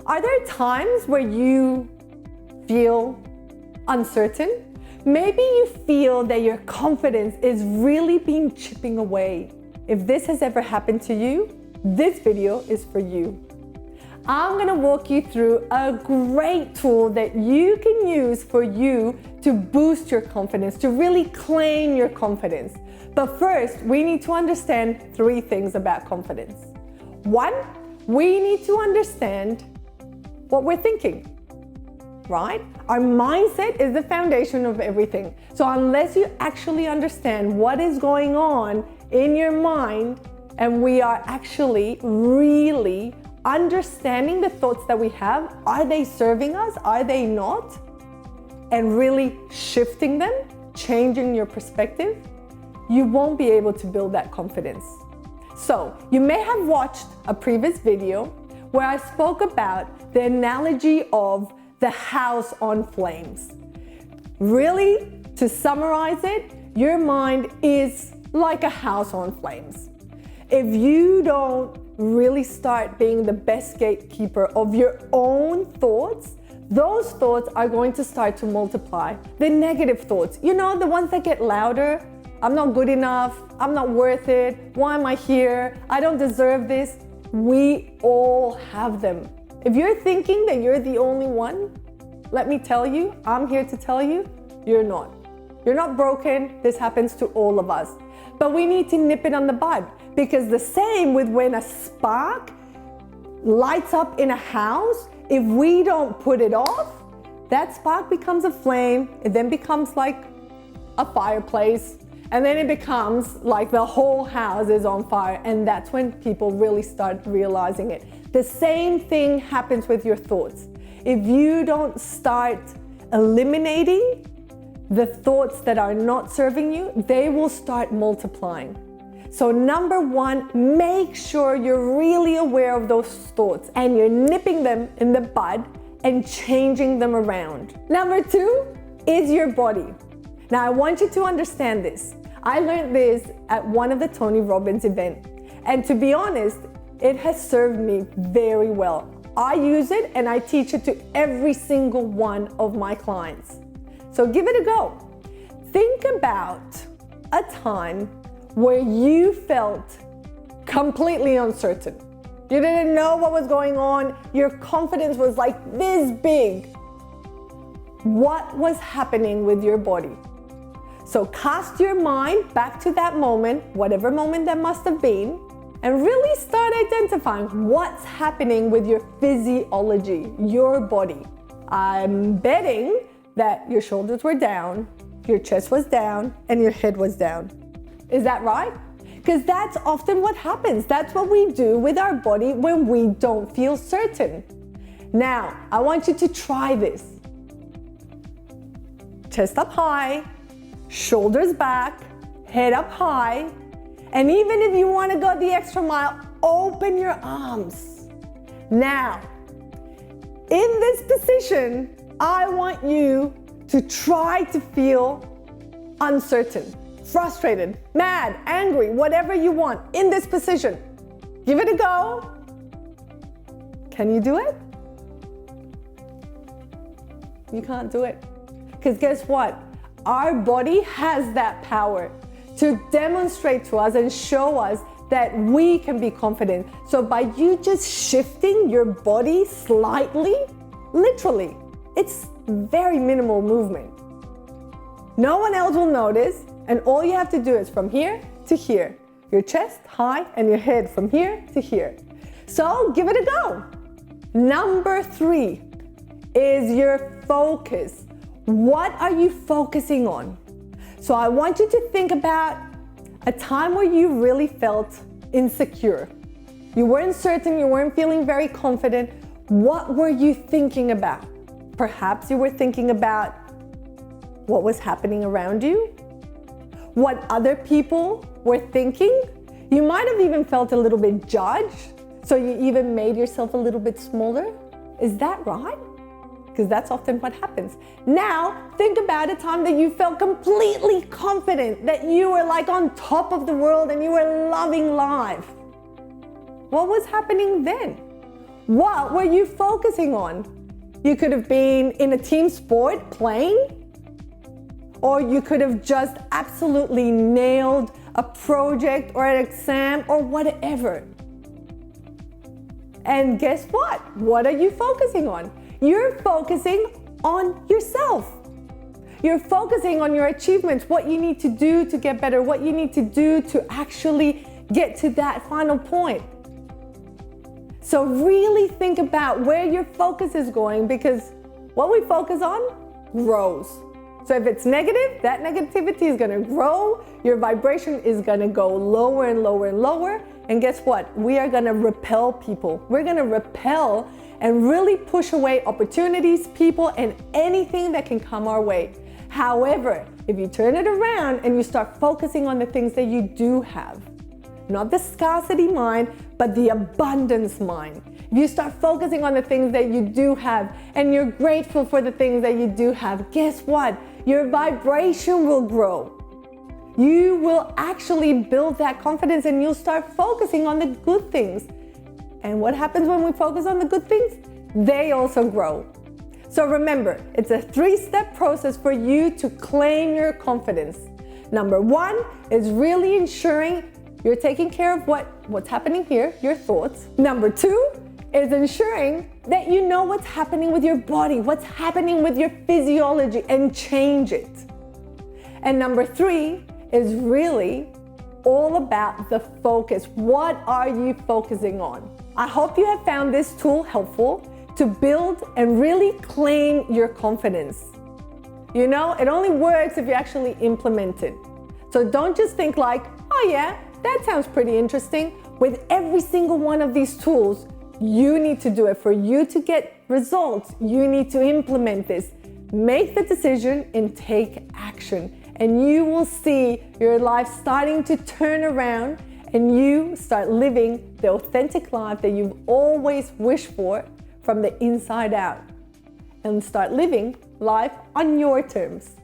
Are there times where you feel uncertain? Maybe you feel that your confidence is really being chipping away. If this has ever happened to you, this video is for you. I'm gonna walk you through a great tool that you can use for you to boost your confidence, to really claim your confidence. But first, we need to understand 3 things about confidence. 1, we need to understand what we're thinking, right? Our mindset is the foundation of everything. So unless you actually understand what is going on in your mind, and we are actually really understanding the thoughts that we have, are they serving us? Are they not? And really shifting them, changing your perspective, you won't be able to build that confidence. So you may have watched a previous video where I spoke about the analogy of the house on flames. Really, to summarize it, your mind is like a house on flames. If you don't really start being the best gatekeeper of your own thoughts, those thoughts are going to start to multiply. The negative thoughts, you know, the ones that get louder. I'm not good enough. I'm not worth it. Why am I here? I don't deserve this. We all have them. If you're thinking that you're the only one, let me tell you, I'm here to tell you, you're not. You're not broken. This happens to all of us. But we need to nip it on the bud, because the same with when a spark lights up in a house, if we don't put it off, that spark becomes a flame. It then becomes like a fireplace. And then it becomes like the whole house is on fire. And that's when people really start realizing it. The same thing happens with your thoughts. If you don't start eliminating the thoughts that are not serving you, they will start multiplying. So number 1, make sure you're really aware of those thoughts and you're nipping them in the bud and changing them around. Number 2 is your body. Now I want you to understand this. I learned this at one of the Tony Robbins events. And to be honest, it has served me very well. I use it and I teach it to every single one of my clients. So give it a go. Think about a time where you felt completely uncertain. You didn't know what was going on. Your confidence was like this big. What was happening with your body? So cast your mind back to that moment, whatever moment that must have been, and really start identifying what's happening with your physiology, your body. I'm betting that your shoulders were down, your chest was down, and your head was down. Is that right? Because that's often what happens. That's what we do with our body when we don't feel certain. Now, I want you to try this. Chest up high, shoulders back, head up high, and even if you want to go the extra mile, open your arms. Now, in this position, I want you to try to feel uncertain, frustrated, mad, angry, whatever you want in this position. Give it a go. Can you do it? You can't do it. Because guess what? Our body has that power to demonstrate to us and show us that we can be confident. So by you just shifting your body slightly, literally, it's very minimal movement. No one else will notice, and all you have to do is from here to here. Your chest high and your head from here to here. So give it a go. Number 3 is your focus. What are you focusing on? So I want you to think about a time where you really felt insecure. You weren't certain, you weren't feeling very confident. What were you thinking about? Perhaps you were thinking about what was happening around you, what other people were thinking. You might have even felt a little bit judged, so you even made yourself a little bit smaller. Is that right? Because that's often what happens. Now, think about a time that you felt completely confident, that you were like on top of the world and you were loving life. What was happening then? What were you focusing on? You could have been in a team sport playing, or you could have just absolutely nailed a project or an exam or whatever. And guess what? What are you focusing on? You're focusing on yourself. You're focusing on your achievements, what you need to do to get better, what you need to do to actually get to that final point. So really think about where your focus is going, because what we focus on grows. So if it's negative, that negativity is going to grow. Your vibration is going to go lower and lower and lower. And guess what? We are going to repel people. We're going to repel and really push away opportunities, people, and anything that can come our way. However, if you turn it around and you start focusing on the things that you do have, not the scarcity mind, but the abundance mind. If you start focusing on the things that you do have and you're grateful for the things that you do have, guess what? Your vibration will grow. You will actually build that confidence and you'll start focusing on the good things. And what happens when we focus on the good things? They also grow. So remember, it's a 3-step process for you to claim your confidence. Number 1 is really ensuring you're taking care of what's happening here, your thoughts. Number 2 is ensuring that you know what's happening with your body, what's happening with your physiology, and change it. And number 3 is really all about the focus. What are you focusing on? I hope you have found this tool helpful to build and really claim your confidence. You know, it only works if you actually implement it. So don't just think like, oh yeah, that sounds pretty interesting. With every single one of these tools, you need to do it. For you to get results, you need to implement this. Make the decision and take action. And you will see your life starting to turn around and you start living the authentic life that you've always wished for from the inside out. And start living life on your terms.